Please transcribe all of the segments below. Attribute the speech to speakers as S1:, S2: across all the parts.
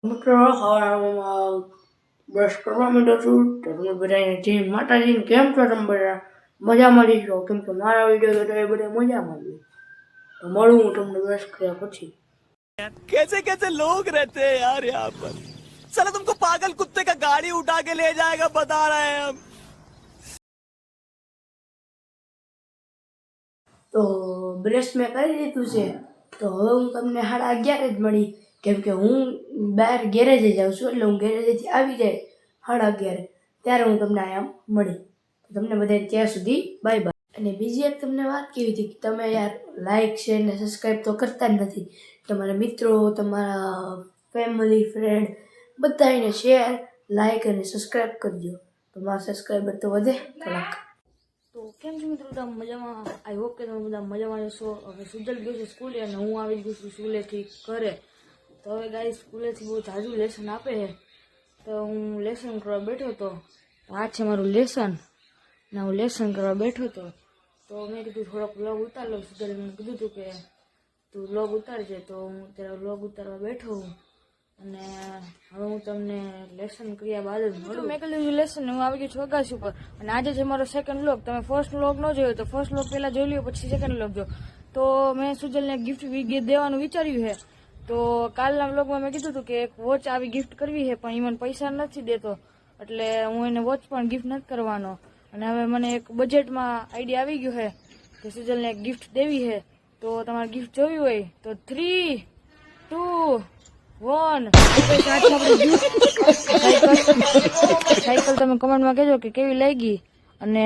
S1: મિત્રો હવામાં બ્રશ કરવા માંડ્યો છું તો તમે બધાને જય માતાજી. કેમ છો તમે બધા? મજામાં રહીશો? કેમ કે મારા વિડીયો તો એ બધા મજામાં જ હોય. તો મળું હું તમને બ્રશ કર્યા પછી.
S2: कैसे कैसे लोग रहते हैं यार यहाँ पर. साला तुमको पागल कुत्ते का गाड़ी उठा के ले जाएगा बता रहे हैं हम.
S1: તો બ્રશ મેં કરી દીધું છે તો હવે હું તમને 11:30 જ મળી, કેમ કે હું બહાર ગેરેજે જાઉં છું એટલે હું ગેરેજેથી આવી જાય 11:30 ત્યારે હું તમને અહીંયા મળી. તમને બધાને ત્યાં સુધી બાય બાય. અને બીજી એક તમને વાત કેવી હતી કે તમે યાર લાઇક શેર ને સબસ્ક્રાઈબ તો કરતા જ નથી. તમારા મિત્રો, તમારા ફેમિલી, ફ્રેન્ડ બધાને શેર, લાઇક અને સબસ્ક્રાઈબ કરજો તો મારા સબસ્ક્રાઈબર તો વધે થોડાક. તો કેમ છો મિત્રો? બધા મજામાં? આઈ હોપ કે તમે બધા મજામાં જશો. હવે સુજલ ગયો છે સ્કૂલે અને હું આવી ગયો છું સ્કૂલેથી ઘરે. તો હવે ગાઈસ સ્કૂલેથી બહુ જાજુ લેસન આપે છે તો હું લેસન કરવા બેઠો હતો. આ છે મારું લેસન ને હું લેસન કરવા બેઠો હતો તો મેં કીધું થોડોક વ્લોગ ઉતાર લઉં. સુજલે મને કીધું હતું કે તું વ્લોગ ઉતારજે તો હું ત્યારે વ્લોગ ઉતારવા બેઠો હું. અને હવે હું તમને લેસન કર્યા બાદ જ મળું. મેં કીધું લેસન હું આવી ગયું છું અગાસી ઉપર અને આજે છે મારો સેકન્ડ વ્લોગ. તમે ફર્સ્ટ વ્લોગ ન જોયો તો ફર્સ્ટ વ્લોગ પહેલાં જોઈ લ્યો પછી સેકન્ડ વ્લોગ જો. તો મેં સુજલને ગિફ્ટ દેવાનું વિચાર્યું છે. તો કાલના વ્લોગમાં મેં કીધું હતું કે એક વોચ આવી ગિફ્ટ કરવી છે પણ એ મને પૈસા નથી દેતો એટલે હું એને વોચ પણ ગિફ્ટ નથી કરવાનો. અને હવે મને એક બજેટમાં આઈડિયા આવી ગયો છે કે સુજલને એક ગિફ્ટ દેવી છે. તો તમારે ગિફ્ટ જોવી હોય તો 3, 2, 1 સાયકલ તમે કમેન્ટમાં કહેજો કે કેવી લાગી. અને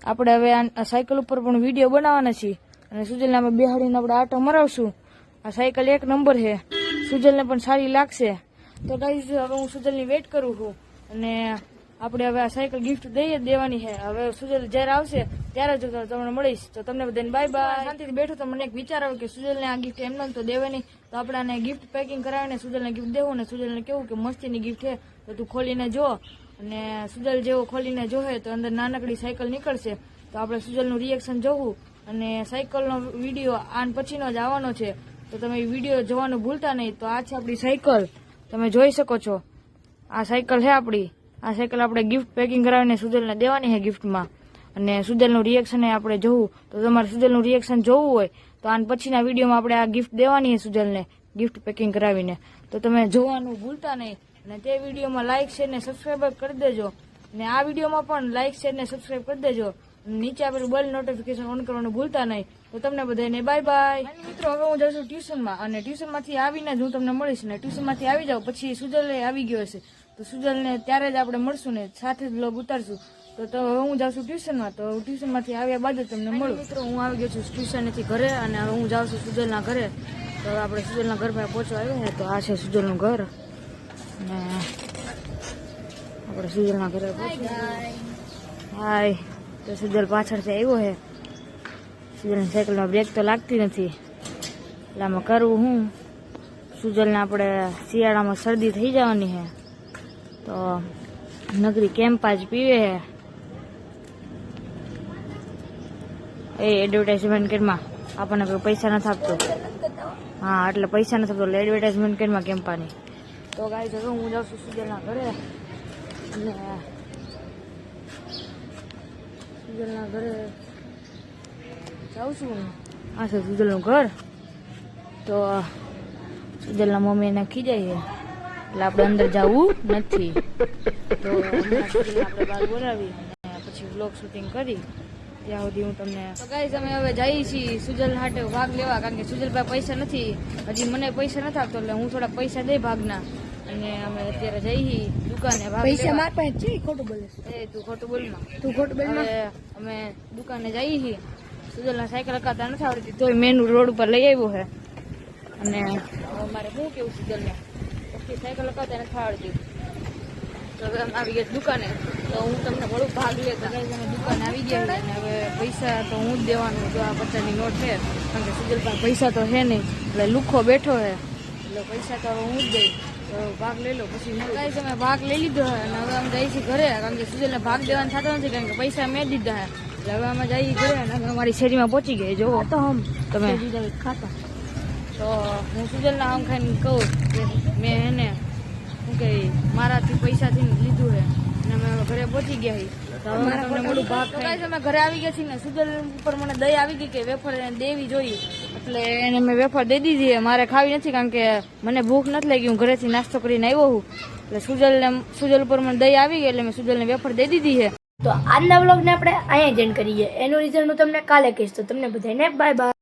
S1: આપણે હવે આ સાયકલ ઉપર પણ વિડીયો બનાવવાના છીએ અને સુજલને અમે બેહાડીને આપણે આટો મરાવશું. આ સાયકલ એક નંબર છે, સુજલને પણ સારી લાગશે. તો ગાઈઝ હવે હું સુજલની વેઇટ કરું છું અને આપણે હવે આ સાયકલ ગિફ્ટ દેવાની છે. હવે સુજલ જ્યારે આવશે ત્યારે જ તમને મળીશ. તો તમને બધાને બાય બાય. શાંતિથી બેઠું તો મને એક વિચાર આવ્યો કે સુજલને આ ગિફ્ટ એમને તો દેવાની, તો આપણે આને ગિફ્ટ પેકિંગ કરાવીને સુજલને ગિફ્ટ દેવું ને સુજલને કેવું કે મસ્તીની ગિફ્ટ છે તો તું ખોલીને જો. અને સુજલ જેવો ખોલીને જોહે તો અંદર નાનકડી સાયકલ નીકળશે તો આપણે સુજલનું રિએક્શન જોવું. અને સાયકલનો વિડીયો આન પછીનો જ આવવાનો છે તો તમે વિડીયો જોવાનું ભૂલતા નહીં. તો આ છે આપણી સાયકલ, તમે જોઈ શકો છો. આ સાયકલ છે આપણી. આ સાયકલ આપણે ગિફ્ટ પેકિંગ કરાવીને સુજલને દેવાની છે ગિફ્ટમાં. અને સુજલનું રિએક્શન આપણે જોવું. તો તમારે સુજલનું રિએક્શન જોવું હોય તો આન પછીના વિડીયોમાં આપણે આ ગિફ્ટ દેવાની છે સુજલને ગિફ્ટ પેકિંગ કરાવીને. તો તમે જોવાનું ભૂલતા નહીં અને તે વિડીયોમાં લાઇક શેર ને સબસ્ક્રાઈબ કરી દેજો. અને આ વિડીયોમાં પણ લાઇક શેર ને સબસ્ક્રાઈબ કરી દેજો. નીચે આપેલું બેલ નોટિફિકેશન ઓન કરવાનું ભૂલતા નહીં. તો તમને બધાને બાય બાય. મિત્રો હવે હું જાઉં છું ટ્યુશનમાં અને ટ્યુશનમાંથી આવીને જ હું તમને મળીશ. ને ટ્યુશનમાંથી આવી જાઉં પછી સુજલ આવી ગયો હશે તો સુજલને ત્યારે જ આપણે મળશું ને સાથે જ વ્લોગ ઉતારશું. તો હવે હું જાઉં છું ટ્યુશનમાં તો ટ્યુશનમાંથી આવ્યા બાદ જ તમને મળું. મિત્રો હું આવી ગયો છું ટ્યુશનથી ઘરે અને હવે હું જાઉં છું સુજલના ઘરે. તો હવે આપણે સુજલના ઘર પાસે પહોંચવા આવ્યા છે. તો આ છે સુજલનું ઘર અને આપણે સુજલના ઘરે હાય. તો સુજલ પાછળથી આવ્યો છે. સુજલની સાયકલમાં બ્રેક તો લાગતી નથી એટલે આમાં કરવું હું. સુજલને આપણે શિયાળામાં શરદી થઈ જવાની છે તો નગરી કેમ્પા જ પીવે છે. એ એડવર્ટાઇઝમેન્ટ કેરમાં આપણને કોઈ પૈસા નથી આપતો. હા એટલે પૈસા નથી આપતો એટલે એડવર્ટાઇઝમેન્ટ કેરમાં કેમ્પાની. તો ગાઈસ હવે હું જાઉં છું સુજલના ઘરે અને સુજલના ઘરે જાઉં છું. આ છે સુજલનું ઘર. તો સુજલના મમ્મી એને ખીજાય છે એટલે આપણે અંદર જવું નથી. તો આપણે બહાર બોલાવી અને પછી વ્લોગ શૂટિંગ કરી ત્યાં સુધી હું તમને. તો ગાઈસ અમે હવે જઈએ છીએ સુજલ હાટે ભાગ લેવા કારણ કે સુજલ પાસે પૈસા નથી. હજી મને પૈસા નથી આપતો એટલે હું થોડા પૈસા દઈ ભાગના અને અમે અત્યારે જઈએ દુકાને ભાગ. પૈસા માર પાસે છે. ખોટું બોલે એ તું ખોટું બોલમાં અમે દુકાને જઈએ છીએ. સુજલના સાયકલ હકાતા નથી આવડતી તોય મેનુ રોડ ઉપર લઈ આવ્યો છે. અને મારે શું કેવું સુજલને સાયકલ હકાતા નથી આવડતી. તો હવે અમે આવી ગયા દુકાને તો હું તમને મળું ભાગ લેતા. અમે દુકાને આવી ગયા અને હવે પૈસા તો હું જ દેવાનું. જો આ 50ની નોટ છે કારણ કે સુજલ પાસે પૈસા તો છે નહીં એટલે લુખો બેઠો છે એટલે પૈસા તો હવે હું જ દઈ. તો ભાગ લઈ લો પછી ગાઈસ અમે ભાગ લઈ લીધો છે અને હવે અમે જઈએ છીએ ઘરે કારણ કે સુજલને ભાગ દેવાનું થતો નથી કારણ કે પૈસા મેં દીધા છે. એટલે હવે અમે જઈએ ઘરે અને અમે અમારી શેરીમાં પહોંચી ગયા. જોવો તો તમે ખાતા તો હું સુજલના આમ ખાઈને કહું કે મેં એને મારાથી પૈસાથી લીધું છે અને અમે હવે ઘરે પહોંચી ગયા છીએ. તો હવે હું તમને મોટું ભાગ ખાઈ અમે ઘરે આવી ગયા છીએ ને સુજલ ઉપર મને દયા આવી ગઈ કે વેફર એને દેવી જોઈએ એટલે એને મેં વેફર દઈ દીધી છે. મારે ખાવી નથી કારણ કે મને ભૂખ નથી લાગી, હું ઘરેથી નાસ્તો કરીને આવ્યો છું એટલે સુજલ ઉપર મને દયા આવી ગઈ એટલે મેં સુજલને વેફર દઈ દીધી છે.
S3: તો આજના વ્લોગને આપણે અહીંયા જ એન્ડ કરીએ. એનું રીઝન હું તમને કાલે કહીશ. તો તમને બધાને બાય બાય.